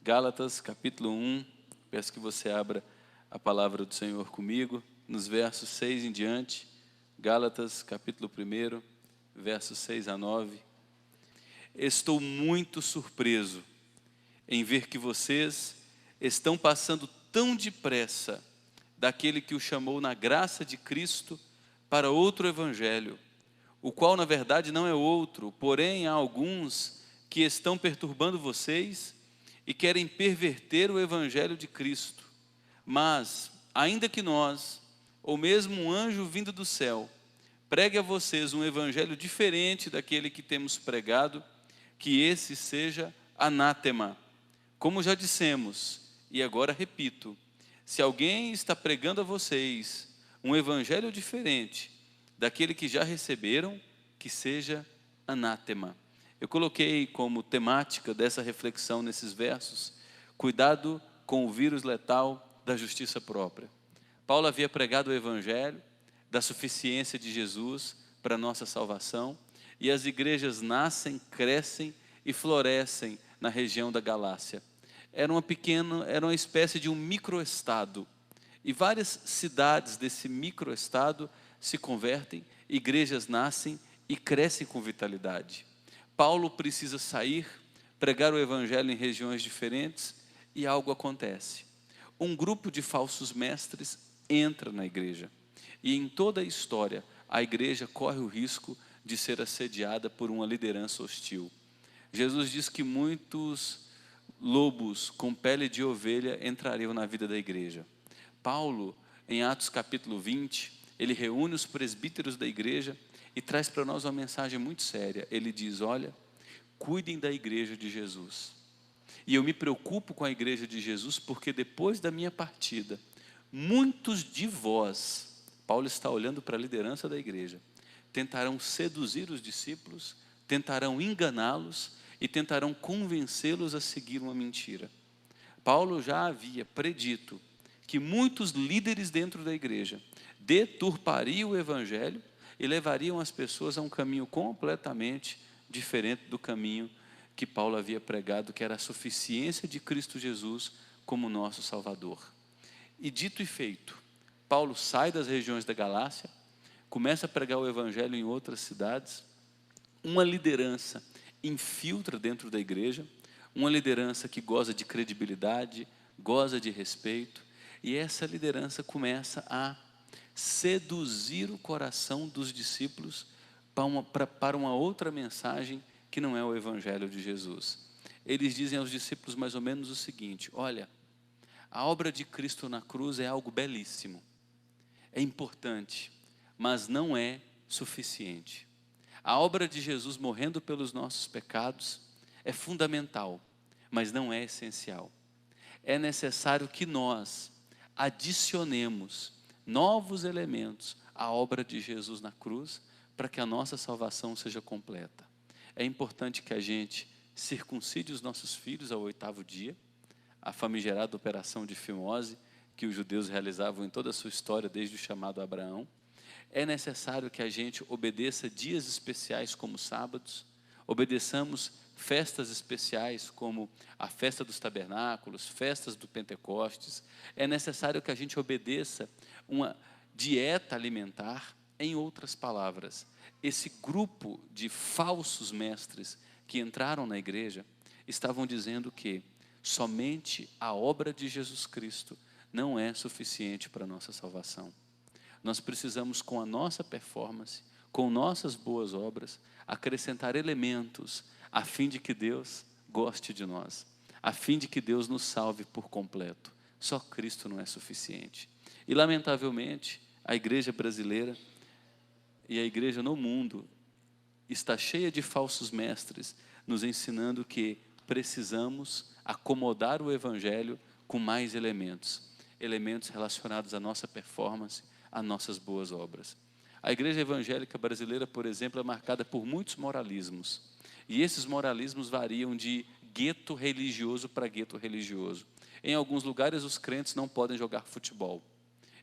Gálatas, capítulo 1, peço que você abra a palavra do Senhor comigo, nos versos 6 em diante. Gálatas, capítulo 1, versos 6 a 9. Estou muito surpreso em ver que vocês estão passando tão depressa daquele que o chamou na graça de Cristo para outro evangelho, o qual na verdade não é outro, porém há alguns que estão perturbando vocês e querem perverter o evangelho de Cristo. Mas, ainda que nós, ou mesmo um anjo vindo do céu, pregue a vocês um evangelho diferente daquele que temos pregado, que esse seja anátema. Como já dissemos, e agora repito, se alguém está pregando a vocês um evangelho diferente daquele que já receberam, que seja anátema. Eu coloquei como temática dessa reflexão nesses versos, cuidado com o vírus letal da justiça própria. Paulo havia pregado o evangelho da suficiência de Jesus para a nossa salvação, e as igrejas nascem, crescem e florescem na região da Galácia. Era uma espécie de um microestado, e várias cidades desse microestado se convertem, igrejas nascem e crescem com vitalidade. Paulo precisa sair, pregar o evangelho em regiões diferentes, e algo acontece. Um grupo de falsos mestres entra na igreja, e em toda a história, a igreja corre o risco de ser assediada por uma liderança hostil. Jesus diz que muitos lobos com pele de ovelha entrariam na vida da igreja. Paulo, em Atos capítulo 20, ele reúne os presbíteros da igreja e traz para nós uma mensagem muito séria. Ele diz: olha, cuidem da igreja de Jesus. E eu me preocupo com a igreja de Jesus, porque depois da minha partida, muitos de vós, Paulo está olhando para a liderança da igreja, tentarão seduzir os discípulos, tentarão enganá-los e tentarão convencê-los a seguir uma mentira. Paulo já havia predito que muitos líderes dentro da igreja deturpariam o evangelho e levariam as pessoas a um caminho completamente diferente do caminho que Paulo havia pregado, que era a suficiência de Cristo Jesus como nosso Salvador. E dito e feito, Paulo sai das regiões da Galácia, começa a pregar o evangelho em outras cidades, uma liderança infiltra dentro da igreja, uma liderança que goza de credibilidade, goza de respeito, e essa liderança começa a seduzir o coração dos discípulos para uma outra mensagem que não é o evangelho de Jesus. Eles dizem aos discípulos mais ou menos o seguinte: olha, a obra de Cristo na cruz é algo belíssimo, é importante, mas não é suficiente. A obra de Jesus morrendo pelos nossos pecados é fundamental, mas não é essencial. É necessário que nós adicionemos novos elementos à obra de Jesus na cruz, para que a nossa salvação seja completa. É importante que a gente circuncide os nossos filhos ao 8º dia, a famigerada operação de fimose, que os judeus realizavam em toda a sua história, desde o chamado Abraão. É necessário que a gente obedeça dias especiais como sábados, obedeçamos festas especiais como a festa dos tabernáculos, festas do Pentecostes. É necessário que a gente obedeça uma dieta alimentar. Em outras palavras, esse grupo de falsos mestres que entraram na igreja estavam dizendo que somente a obra de Jesus Cristo não é suficiente para a nossa salvação. Nós precisamos, com a nossa performance, com nossas boas obras, acrescentar elementos a fim de que Deus goste de nós, a fim de que Deus nos salve por completo. Só Cristo não é suficiente. E lamentavelmente, a igreja brasileira e a igreja no mundo está cheia de falsos mestres, nos ensinando que precisamos acomodar o evangelho com mais elementos relacionados à nossa performance, às nossas boas obras. A igreja evangélica brasileira, por exemplo, é marcada por muitos moralismos, e esses moralismos variam de gueto religioso para gueto religioso. Em alguns lugares os crentes não podem jogar futebol,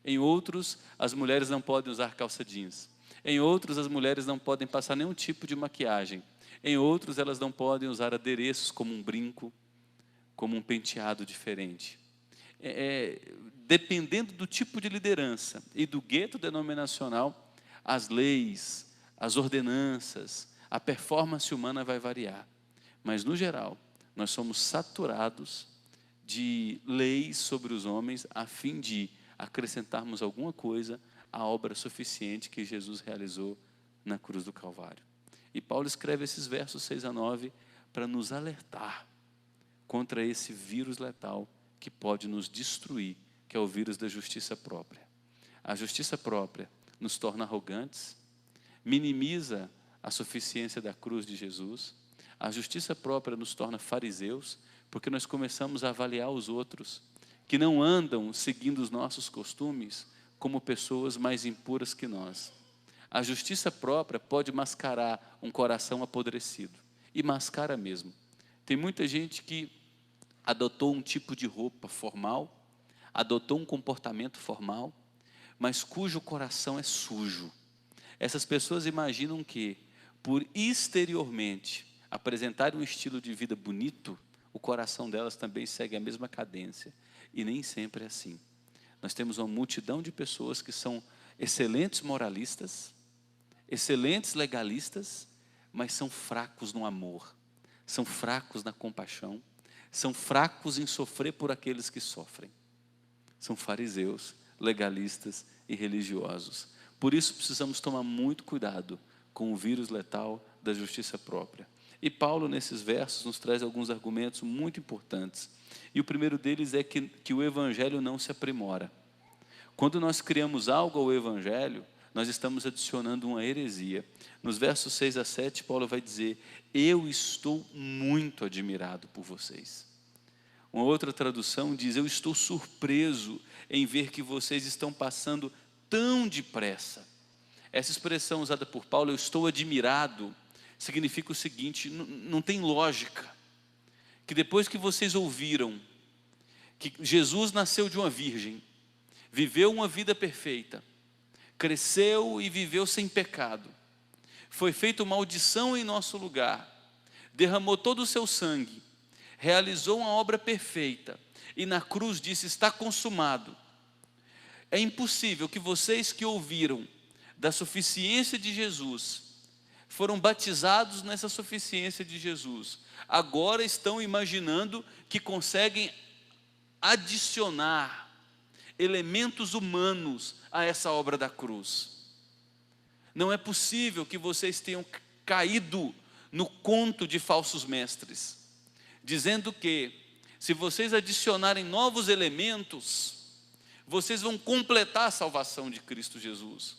em outros as mulheres não podem usar calça jeans, em outros as mulheres não podem passar nenhum tipo de maquiagem, em outros elas não podem usar adereços como um brinco, como um penteado diferente. Dependendo do tipo de liderança e do gueto denominacional, as leis, as ordenanças, a performance humana vai variar. Mas, no geral, nós somos saturados de leis sobre os homens, a fim de acrescentarmos alguma coisa à obra suficiente que Jesus realizou na cruz do Calvário. E Paulo escreve esses versos 6 a 9 para nos alertar contra esse vírus letal que pode nos destruir, que é o vírus da justiça própria. A justiça própria nos torna arrogantes, minimiza a suficiência da cruz de Jesus. A justiça própria nos torna fariseus, porque nós começamos a avaliar os outros, que não andam seguindo os nossos costumes, como pessoas mais impuras que nós. A justiça própria pode mascarar um coração apodrecido, e mascara mesmo. Tem muita gente que adotou um tipo de roupa formal, adotou um comportamento formal, mas cujo coração é sujo. Essas pessoas imaginam que, por exteriormente apresentarem um estilo de vida bonito, o coração delas também segue a mesma cadência. E nem sempre é assim. Nós temos uma multidão de pessoas que são excelentes moralistas, excelentes legalistas, mas são fracos no amor, são fracos na compaixão, são fracos em sofrer por aqueles que sofrem. São fariseus, legalistas e religiosos. Por isso precisamos tomar muito cuidado com o vírus letal da justiça própria. E Paulo, nesses versos, nos traz alguns argumentos muito importantes. E o primeiro deles é que o Evangelho não se aprimora. Quando nós criamos algo ao Evangelho, nós estamos adicionando uma heresia. Nos versos 6 a 7, Paulo vai dizer: eu estou muito admirado por vocês. Uma outra tradução diz: eu estou surpreso em ver que vocês estão passando tão depressa. Essa expressão usada por Paulo, eu estou admirado, significa o seguinte: não tem lógica, que depois que vocês ouviram que Jesus nasceu de uma virgem, viveu uma vida perfeita, cresceu e viveu sem pecado, foi feita uma audição em nosso lugar, derramou todo o seu sangue, realizou uma obra perfeita, e na cruz disse: está consumado. É impossível que vocês que ouviram da suficiência de Jesus, foram batizados nessa suficiência de Jesus, agora estão imaginando que conseguem adicionar elementos humanos a essa obra da cruz. Não é possível que vocês tenham caído no conto de falsos mestres, dizendo que se vocês adicionarem novos elementos, vocês vão completar a salvação de Cristo Jesus.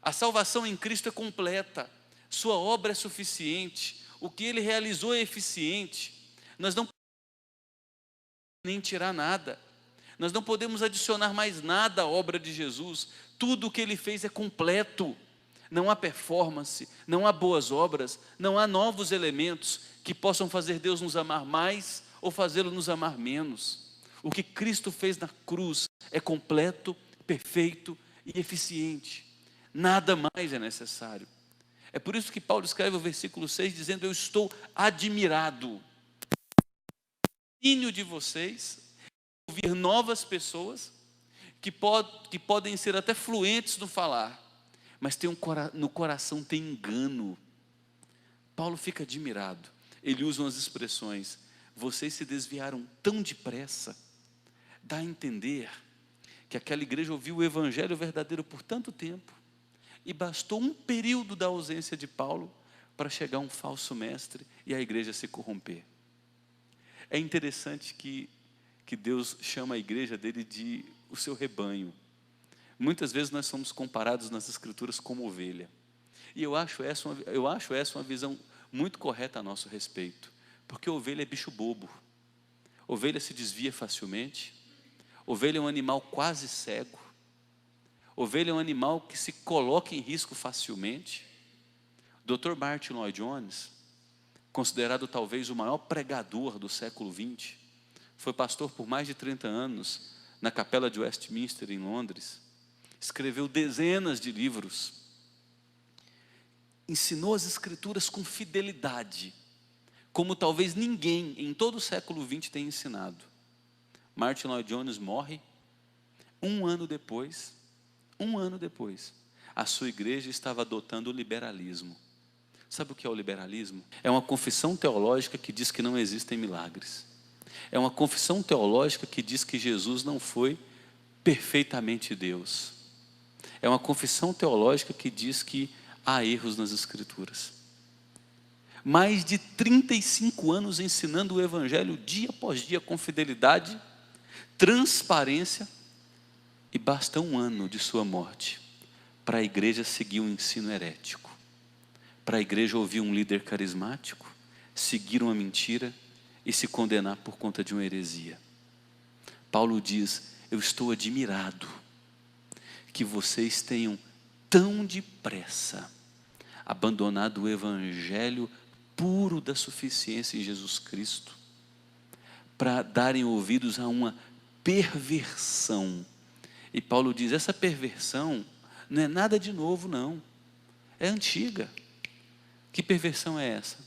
A salvação em Cristo é completa, sua obra é suficiente, o que Ele realizou é eficiente. Nós não podemos nem tirar nada, nós não podemos adicionar mais nada à obra de Jesus. Tudo o que Ele fez é completo, não há performance, não há boas obras, não há novos elementos que possam fazer Deus nos amar mais ou fazê-lo nos amar menos. O que Cristo fez na cruz é completo, perfeito e eficiente. Nada mais é necessário. É por isso que Paulo escreve o versículo 6 dizendo: eu estou admirado. De vocês, ouvir novas pessoas que podem ser até fluentes no falar, mas no coração tem engano. Paulo fica admirado. Ele usa umas expressões: vocês se desviaram tão depressa. Dá a entender que aquela igreja ouviu o evangelho verdadeiro por tanto tempo, e bastou um período da ausência de Paulo para chegar um falso mestre e a igreja se corromper. É interessante que Deus chama a igreja dele de o seu rebanho. Muitas vezes nós somos comparados nas escrituras como ovelha, e eu acho essa uma visão muito correta a nosso respeito, porque ovelha é bicho bobo, ovelha se desvia facilmente, ovelha é um animal quase cego, ovelha é um animal que se coloca em risco facilmente. Dr. Martin Lloyd Jones, considerado talvez o maior pregador do século XX, foi pastor por mais de 30 anos na capela de Westminster em Londres, escreveu dezenas de livros, ensinou as escrituras com fidelidade, como talvez ninguém em todo o século XX tenha ensinado. Martin Lloyd Jones morre, um ano depois, a sua igreja estava adotando o liberalismo. Sabe o que é o liberalismo? É uma confissão teológica que diz que não existem milagres. É uma confissão teológica que diz que Jesus não foi perfeitamente Deus. É uma confissão teológica que diz que há erros nas Escrituras. Mais de 35 anos ensinando o Evangelho dia após dia com fidelidade, transparência, e basta um ano de sua morte para a igreja seguir um ensino herético, para a igreja ouvir um líder carismático, seguir uma mentira e se condenar por conta de uma heresia. Paulo diz: eu estou admirado que vocês tenham tão depressa abandonado o evangelho puro da suficiência em Jesus Cristo, para darem ouvidos a uma perversão. E Paulo diz: essa perversão não é nada de novo, não, é antiga. Que perversão é essa?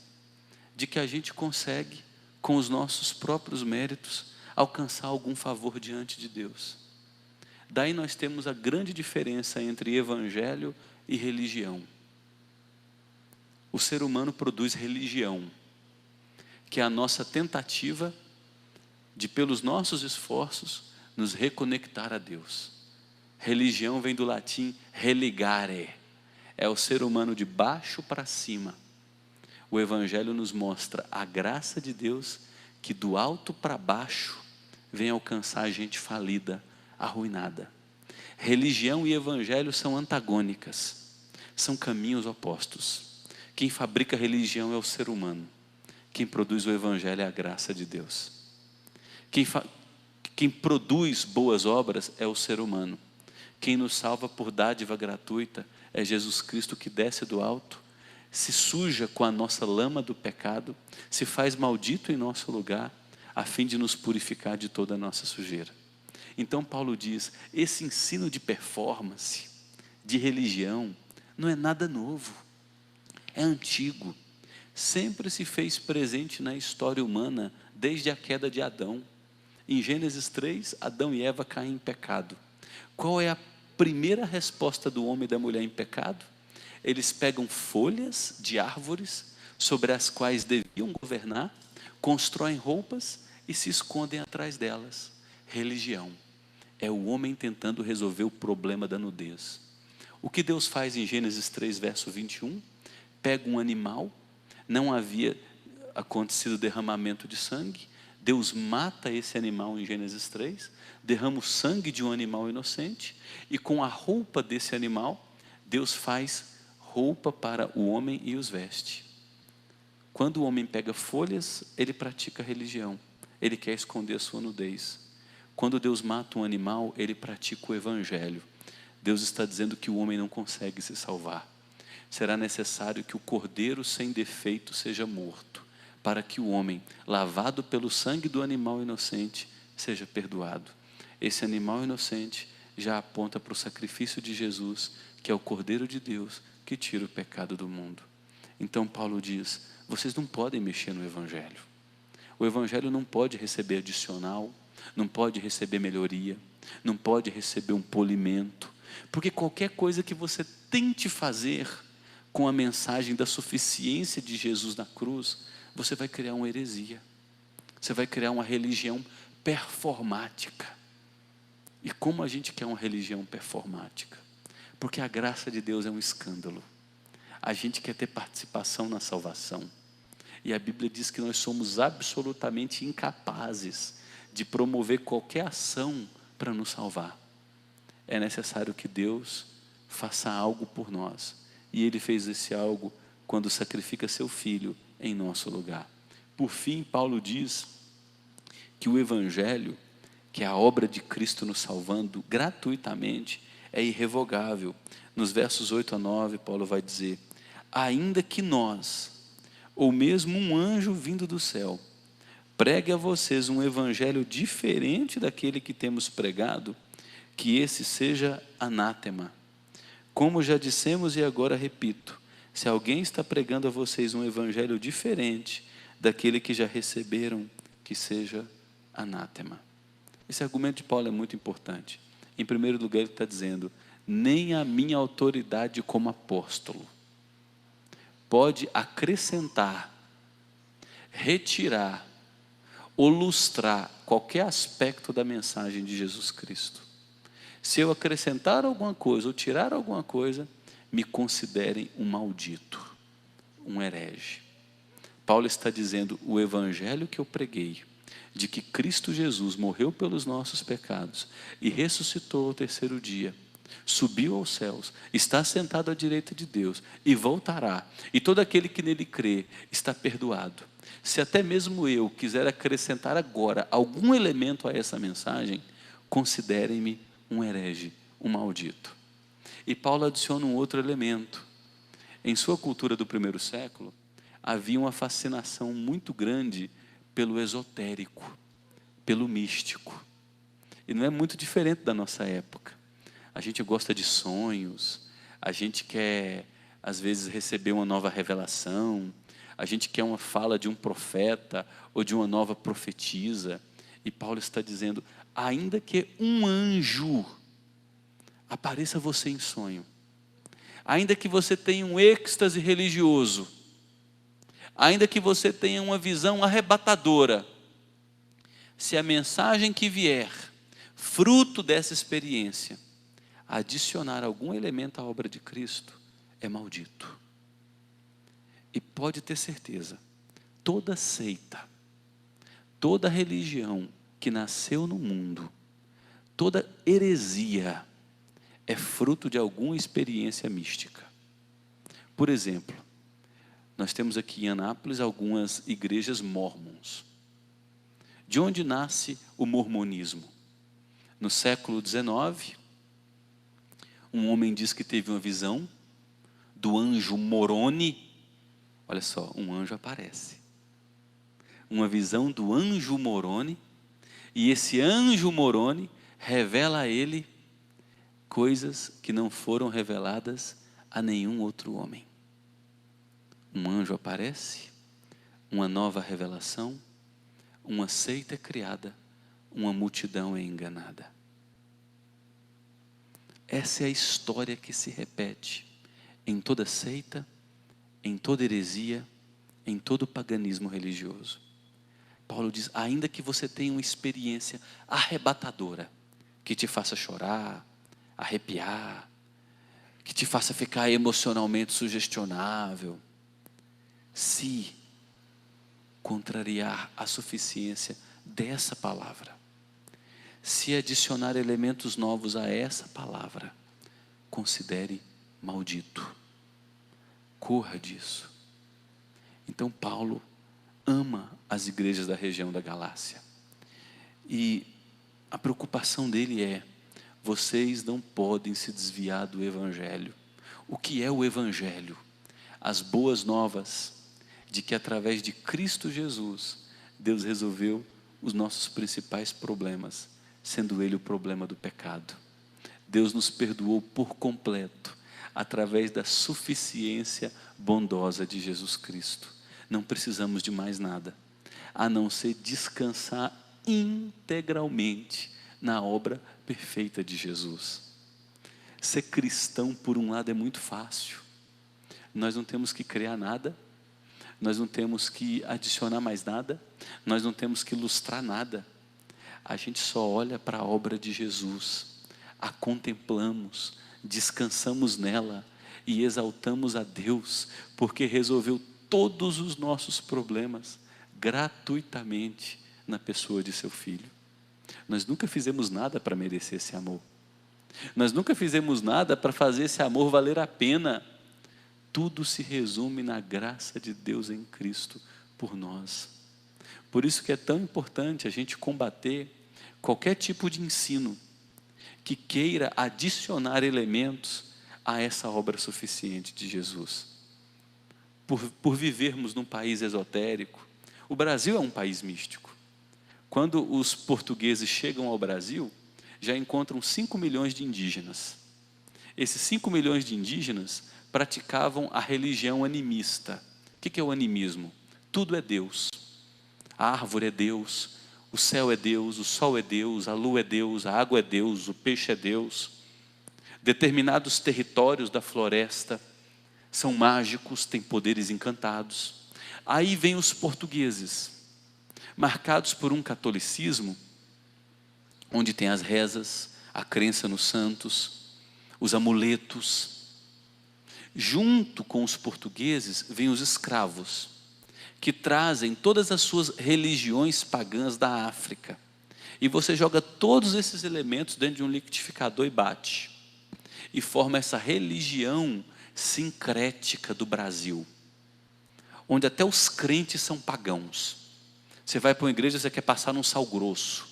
De que a gente consegue, com os nossos próprios méritos, alcançar algum favor diante de Deus. Daí nós temos a grande diferença entre evangelho e religião. O ser humano produz religião, que é a nossa tentativa de, pelos nossos esforços, nos reconectar a Deus. Religião vem do latim religare, é o ser humano de baixo para cima. O Evangelho nos mostra a graça de Deus, que do alto para baixo vem alcançar a gente falida, arruinada. Religião e Evangelho são antagônicas, são caminhos opostos. Quem fabrica religião é o ser humano, quem produz o Evangelho é a graça de Deus. Quem produz boas obras é o ser humano. Quem nos salva por dádiva gratuita é Jesus Cristo, que desce do alto, se suja com a nossa lama do pecado, se faz maldito em nosso lugar, a fim de nos purificar de toda a nossa sujeira. Então Paulo diz: esse ensino de performance, de religião, não é nada novo, é antigo, sempre se fez presente na história humana, desde a queda de Adão. Em Gênesis 3, Adão e Eva caem em pecado. Qual é a primeira resposta do homem e da mulher em pecado? Eles pegam folhas de árvores sobre as quais deviam governar, constroem roupas e se escondem atrás delas. Religião é o homem tentando resolver o problema da nudez. O que Deus faz em Gênesis 3, verso 21? Pega um animal, não havia acontecido derramamento de sangue, Deus mata esse animal em Gênesis 3, derrama o sangue de um animal inocente, e com a roupa desse animal, Deus faz roupa para o homem e os veste. Quando o homem pega folhas, ele pratica religião, ele quer esconder a sua nudez. Quando Deus mata um animal, ele pratica o evangelho. Deus está dizendo que o homem não consegue se salvar. Será necessário que o cordeiro sem defeito seja morto, para que o homem, lavado pelo sangue do animal inocente, seja perdoado. Esse animal inocente já aponta para o sacrifício de Jesus, que é o Cordeiro de Deus, que tira o pecado do mundo. Então Paulo diz: vocês não podem mexer no Evangelho. O Evangelho não pode receber adicional, não pode receber melhoria, não pode receber um polimento, porque qualquer coisa que você tente fazer com a mensagem da suficiência de Jesus na cruz, você vai criar uma heresia, você vai criar uma religião performática. E como a gente quer uma religião performática? Porque a graça de Deus é um escândalo. A gente quer ter participação na salvação. E a Bíblia diz que nós somos absolutamente incapazes de promover qualquer ação para nos salvar. É necessário que Deus faça algo por nós. E Ele fez esse algo quando sacrifica seu Filho em nosso lugar. Por fim, Paulo diz que o Evangelho, que é a obra de Cristo nos salvando gratuitamente, é irrevogável. Nos versos 8 a 9, Paulo vai dizer: ainda que nós, ou mesmo um anjo vindo do céu, pregue a vocês um evangelho diferente daquele que temos pregado, que esse seja anátema. Como já dissemos e agora repito, se alguém está pregando a vocês um evangelho diferente daquele que já receberam, que seja anátema. Esse argumento de Paulo é muito importante. Em primeiro lugar, ele está dizendo, nem a minha autoridade como apóstolo pode acrescentar, retirar ou lustrar qualquer aspecto da mensagem de Jesus Cristo. Se eu acrescentar alguma coisa ou tirar alguma coisa, me considerem um maldito, um herege. Paulo está dizendo, o evangelho que eu preguei, de que Cristo Jesus morreu pelos nossos pecados e ressuscitou ao terceiro dia, subiu aos céus, está sentado à direita de Deus e voltará, e todo aquele que nele crê está perdoado. Se até mesmo eu quiser acrescentar agora algum elemento a essa mensagem, considerem-me um herege, um maldito. E Paulo adiciona um outro elemento. Em sua cultura do primeiro século, havia uma fascinação muito grande pelo esotérico, pelo místico. E não é muito diferente da nossa época. A gente gosta de sonhos, a gente quer, às vezes, receber uma nova revelação, a gente quer uma fala de um profeta ou de uma nova profetisa. E Paulo está dizendo, ainda que um anjo apareça a você em sonho, ainda que você tenha um êxtase religioso, ainda que você tenha uma visão arrebatadora, se a mensagem que vier, fruto dessa experiência, adicionar algum elemento à obra de Cristo, é maldito. E pode ter certeza, toda seita, toda religião que nasceu no mundo, toda heresia, é fruto de alguma experiência mística. Por exemplo, nós temos aqui em Anápolis algumas igrejas mórmons. De onde nasce o mormonismo? No século XIX, um homem diz que teve uma visão do anjo Moroni. Olha só, um anjo aparece. Uma visão do anjo Moroni, e esse anjo Moroni revela a ele coisas que não foram reveladas a nenhum outro homem. Um anjo aparece, uma nova revelação, uma seita é criada, uma multidão é enganada. Essa é a história que se repete em toda seita, em toda heresia, em todo paganismo religioso. Paulo diz, ainda que você tenha uma experiência arrebatadora, que te faça chorar, arrepiar, que te faça ficar emocionalmente sugestionável, se contrariar a suficiência dessa palavra, se adicionar elementos novos a essa palavra, considere maldito, corra disso. Então Paulo ama as igrejas da região da Galácia, e a preocupação dele é, vocês não podem se desviar do Evangelho. O que é o Evangelho? As boas novas de que através de Cristo Jesus, Deus resolveu os nossos principais problemas, sendo Ele o problema do pecado. Deus nos perdoou por completo, através da suficiência bondosa de Jesus Cristo. Não precisamos de mais nada, a não ser descansar integralmente na obra perfeita de Jesus. Ser cristão, por um lado, é muito fácil. Nós não temos que criar nada, nós não temos que adicionar mais nada, nós não temos que ilustrar nada. A gente só olha para a obra de Jesus, a contemplamos, descansamos nela e exaltamos a Deus, porque resolveu todos os nossos problemas gratuitamente na pessoa de seu Filho. Nós nunca fizemos nada para merecer esse amor. Nós nunca fizemos nada para fazer esse amor valer a pena. Tudo se resume na graça de Deus em Cristo por nós. Por isso que é tão importante a gente combater qualquer tipo de ensino que queira adicionar elementos a essa obra suficiente de Jesus. Por vivermos num país esotérico, o Brasil é um país místico. Quando os portugueses chegam ao Brasil, já encontram 5 milhões de indígenas. Esses 5 milhões de indígenas praticavam a religião animista. O que é o animismo? Tudo é Deus. A árvore é Deus, o céu é Deus, o sol é Deus, a lua é Deus, a água é Deus, o peixe é Deus. Determinados territórios da floresta são mágicos, têm poderes encantados. Aí vem os portugueses, marcados por um catolicismo, onde tem as rezas, a crença nos santos, os amuletos. Junto com os portugueses vêm os escravos, que trazem todas as suas religiões pagãs da África. E você joga todos esses elementos dentro de um liquidificador e bate. E forma essa religião sincrética do Brasil, onde até os crentes são pagãos. Você vai para uma igreja, você quer passar num sal grosso.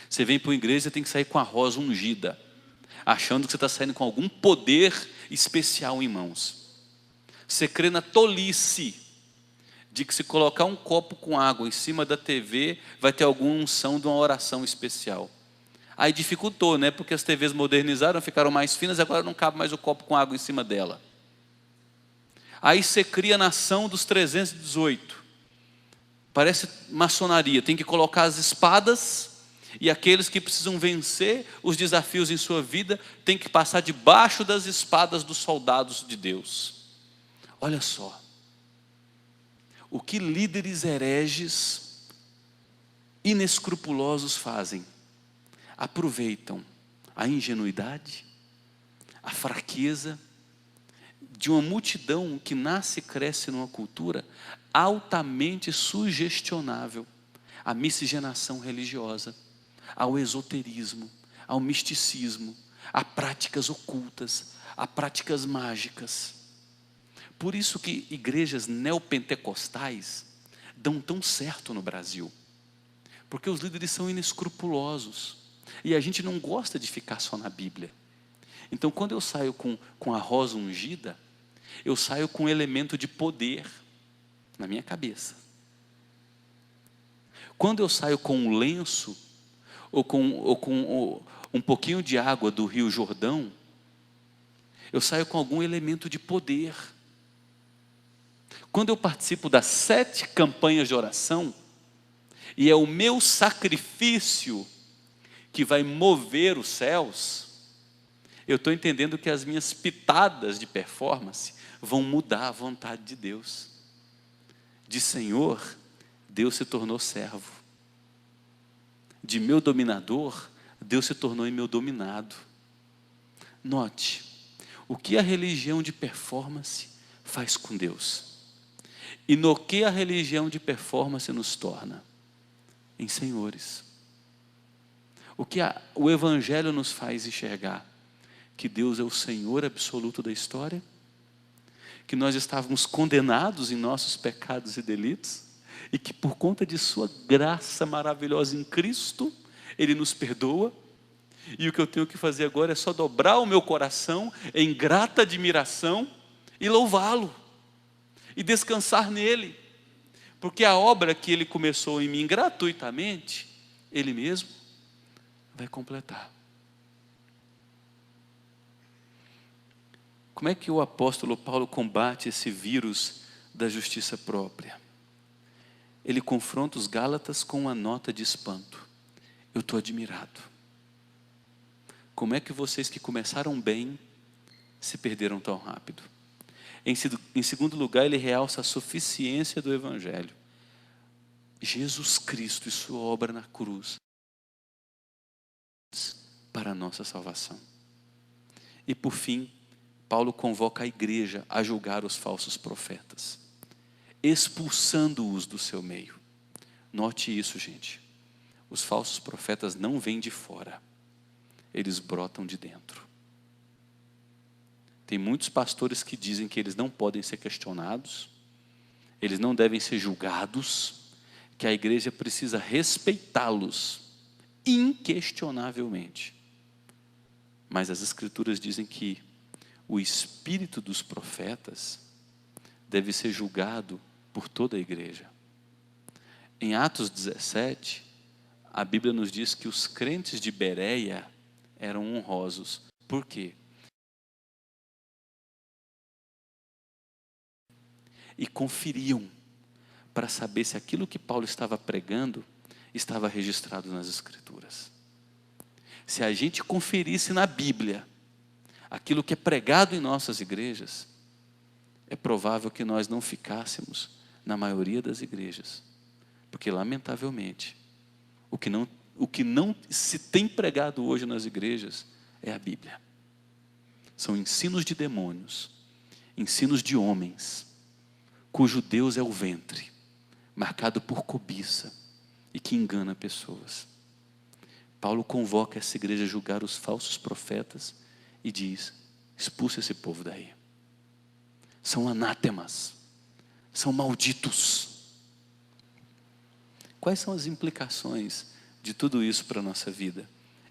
Você vem para uma igreja, você tem que sair com a rosa ungida, achando que você está saindo com algum poder especial em mãos. Você crê na tolice de que se colocar um copo com água em cima da TV, vai ter alguma unção de uma oração especial. Aí dificultou, né? Porque as TVs modernizaram, ficaram mais finas, agora não cabe mais o copo com água em cima dela. Aí você cria a nação dos 318. Parece maçonaria, tem que colocar as espadas, e aqueles que precisam vencer os desafios em sua vida, tem que passar debaixo das espadas dos soldados de Deus. Olha só, o que líderes hereges, inescrupulosos fazem? Aproveitam a ingenuidade, a fraqueza de uma multidão que nasce e cresce numa cultura altamente sugestionável à miscigenação religiosa, ao esoterismo, ao misticismo, a práticas ocultas, a práticas mágicas. Por isso que igrejas neopentecostais dão tão certo no Brasil, porque os líderes são inescrupulosos, e a gente não gosta de ficar só na Bíblia. Então quando eu saio com a rosa ungida, eu saio com um elemento de poder na minha cabeça. Quando eu saio com um lenço, ou com um pouquinho de água do Rio Jordão, eu saio com algum elemento de poder. Quando eu participo das 7 campanhas de oração, e é o meu sacrifício que vai mover os céus, eu estou entendendo que as minhas pitadas de performance vão mudar a vontade de Deus. De Senhor, Deus se tornou servo. De meu dominador, Deus se tornou em meu dominado. Note, o que a religião de performance faz com Deus? E no que a religião de performance nos torna? Em senhores. O que o Evangelho nos faz enxergar? Que Deus é o Senhor absoluto da história, que nós estávamos condenados em nossos pecados e delitos, e que por conta de sua graça maravilhosa em Cristo, Ele nos perdoa, e o que eu tenho que fazer agora é só dobrar o meu coração em grata admiração e louvá-lo, e descansar nele, porque a obra que Ele começou em mim gratuitamente, Ele mesmo vai completar. Como é que o apóstolo Paulo combate esse vírus da justiça própria? Ele confronta os Gálatas com uma nota de espanto. Eu estou admirado. Como é que vocês que começaram bem se perderam tão rápido? Em segundo lugar, ele realça a suficiência do Evangelho. Jesus Cristo e sua obra na cruz para a nossa salvação. E por fim, Paulo convoca a igreja a julgar os falsos profetas, expulsando-os do seu meio. Note isso, gente. Os falsos profetas não vêm de fora, eles brotam de dentro. Tem muitos pastores que dizem que eles não podem ser questionados, eles não devem ser julgados, que a igreja precisa respeitá-los inquestionavelmente. Mas as Escrituras dizem que o espírito dos profetas deve ser julgado por toda a igreja. Em Atos 17, a Bíblia nos diz que os crentes de Bereia eram honrosos. Por quê? E conferiam para saber se aquilo que Paulo estava pregando estava registrado nas Escrituras. Se a gente conferisse na Bíblia aquilo que é pregado em nossas igrejas, é provável que nós não ficássemos na maioria das igrejas, porque lamentavelmente o que não se tem pregado hoje nas igrejas é a Bíblia. São ensinos de demônios, ensinos de homens, cujo Deus é o ventre, marcado por cobiça e que engana pessoas. Paulo convoca essa igreja a julgar os falsos profetas e diz: expulse esse povo daí. São anátemas, são malditos. Quais são as implicações de tudo isso para a nossa vida?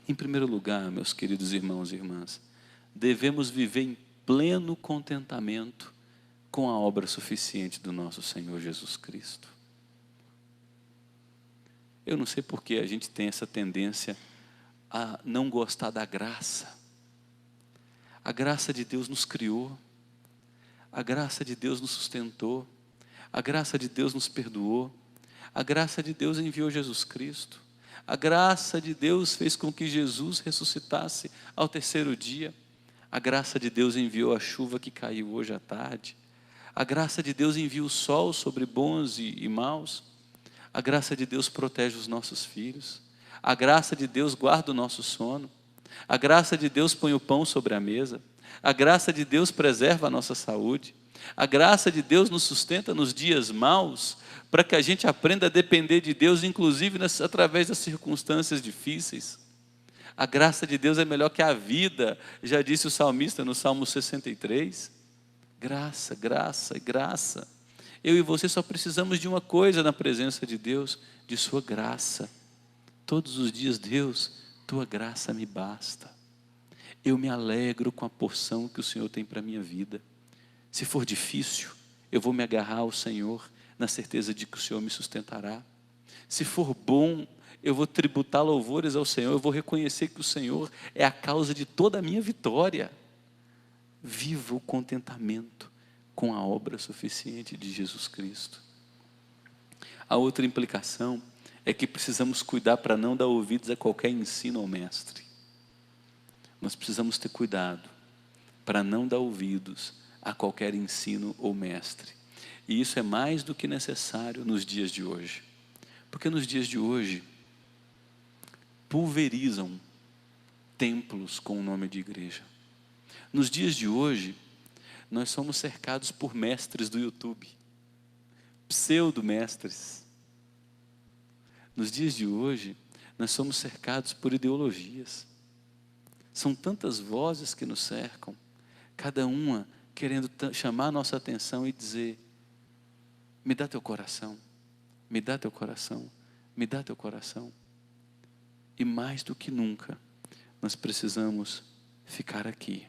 Em primeiro lugar, meus queridos irmãos e irmãs, devemos viver em pleno contentamento com a obra suficiente do nosso Senhor Jesus Cristo. Eu não sei por que a gente tem essa tendência a não gostar da graça. A graça de Deus nos criou, a graça de Deus nos sustentou, a graça de Deus nos perdoou, a graça de Deus enviou Jesus Cristo, a graça de Deus fez com que Jesus ressuscitasse ao terceiro dia, a graça de Deus enviou a chuva que caiu hoje à tarde, a graça de Deus envia o sol sobre bons e maus, a graça de Deus protege os nossos filhos, a graça de Deus guarda o nosso sono, a graça de Deus põe o pão sobre a mesa, a graça de Deus preserva a nossa saúde, a graça de Deus nos sustenta nos dias maus, para que a gente aprenda a depender de Deus, inclusive através das circunstâncias difíceis. A graça de Deus é melhor que a vida, já disse o salmista no Salmo 63. Graça, graça e graça. Eu e você só precisamos de uma coisa na presença de Deus, de sua graça. Todos os dias, Deus, tua graça me basta. Eu me alegro com a porção que o Senhor tem para a minha vida. Se for difícil, eu vou me agarrar ao Senhor, na certeza de que o Senhor me sustentará. Se for bom, eu vou tributar louvores ao Senhor, eu vou reconhecer que o Senhor é a causa de toda a minha vitória. Viva o contentamento com a obra suficiente de Jesus Cristo. A outra implicação é que precisamos cuidar para não dar ouvidos a qualquer ensino ao mestre. Nós precisamos ter cuidado para não dar ouvidos a qualquer ensino ou mestre. E isso é mais do que necessário nos dias de hoje. Porque nos dias de hoje, pulverizam templos com o nome de igreja. Nos dias de hoje, nós somos cercados por mestres do YouTube, pseudo-mestres. Nos dias de hoje, nós somos cercados por ideologias. São tantas vozes que nos cercam, cada uma querendo chamar a nossa atenção e dizer: me dá teu coração, me dá teu coração, me dá teu coração. E mais do que nunca, nós precisamos ficar aqui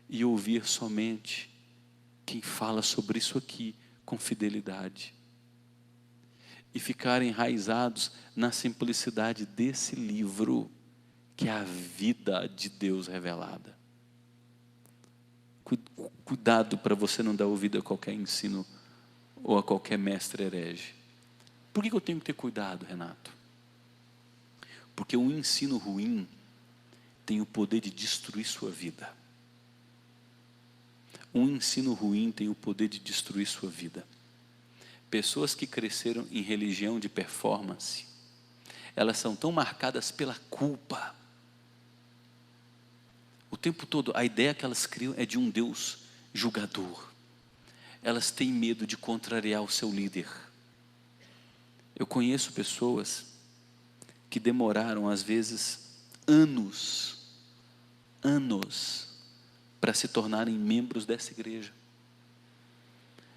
e ouvir somente quem fala sobre isso aqui com fidelidade. E ficar enraizados na simplicidade desse livro, que é a vida de Deus revelada. Cuidado para você não dar ouvido a qualquer ensino ou a qualquer mestre herege. Por que eu tenho que ter cuidado, Renato? Porque um ensino ruim tem o poder de destruir sua vida. Um ensino ruim tem o poder de destruir sua vida. Pessoas que cresceram em religião de performance, elas são tão marcadas pela culpa. O tempo todo, a ideia que elas criam é de um Deus julgador. Elas têm medo de contrariar o seu líder. Eu conheço pessoas que demoraram, às vezes, anos, para se tornarem membros dessa igreja.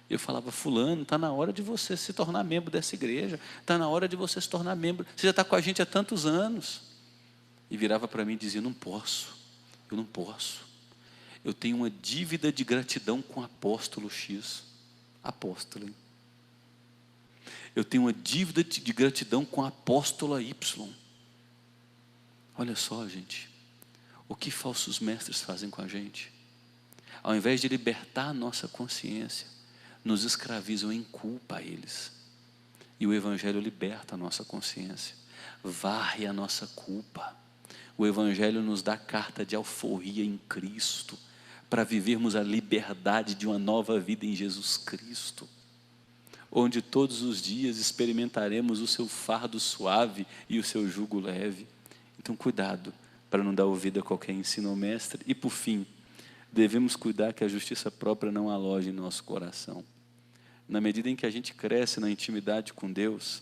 Eu falava: fulano, está na hora de você se tornar membro dessa igreja, está na hora de você se tornar membro, você já está com a gente há tantos anos. E virava para mim e dizia: eu não posso, eu tenho uma dívida de gratidão com o apóstolo X, apóstolo, hein? Eu tenho uma dívida de gratidão com a apóstola Y. Olha só, gente, o que falsos mestres fazem com a gente. Ao invés de libertar a nossa consciência, nos escravizam em culpa a eles. E o Evangelho liberta a nossa consciência, varre a nossa culpa. O Evangelho nos dá carta de alforria em Cristo, para vivermos a liberdade de uma nova vida em Jesus Cristo, onde todos os dias experimentaremos o seu fardo suave e o seu jugo leve. Então cuidado, para não dar ouvido a qualquer ensino ou mestre. E por fim, devemos cuidar que a justiça própria não aloje em nosso coração. Na medida em que a gente cresce na intimidade com Deus,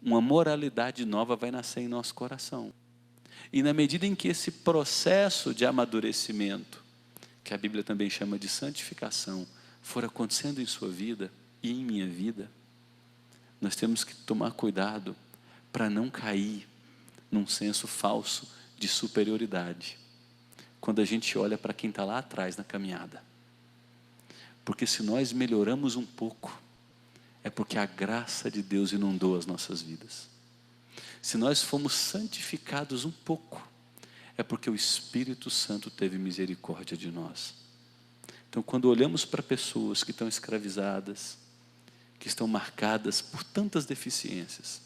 uma moralidade nova vai nascer em nosso coração. E na medida em que esse processo de amadurecimento, que a Bíblia também chama de santificação, for acontecendo em sua vida e em minha vida, nós temos que tomar cuidado para não cair num senso falso de superioridade, quando a gente olha para quem está lá atrás na caminhada. Porque se nós melhoramos um pouco, é porque a graça de Deus inundou as nossas vidas. Se nós fomos santificados um pouco, é porque o Espírito Santo teve misericórdia de nós. Então, quando olhamos para pessoas que estão escravizadas, que estão marcadas por tantas deficiências,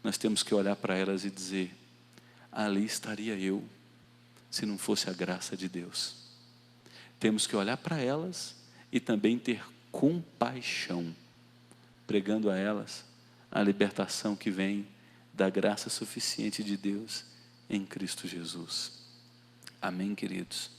nós temos que olhar para elas e dizer: ali estaria eu, se não fosse a graça de Deus. Temos que olhar para elas e também ter compaixão, pregando a elas a libertação que vem da graça suficiente de Deus em Cristo Jesus. Amém, queridos?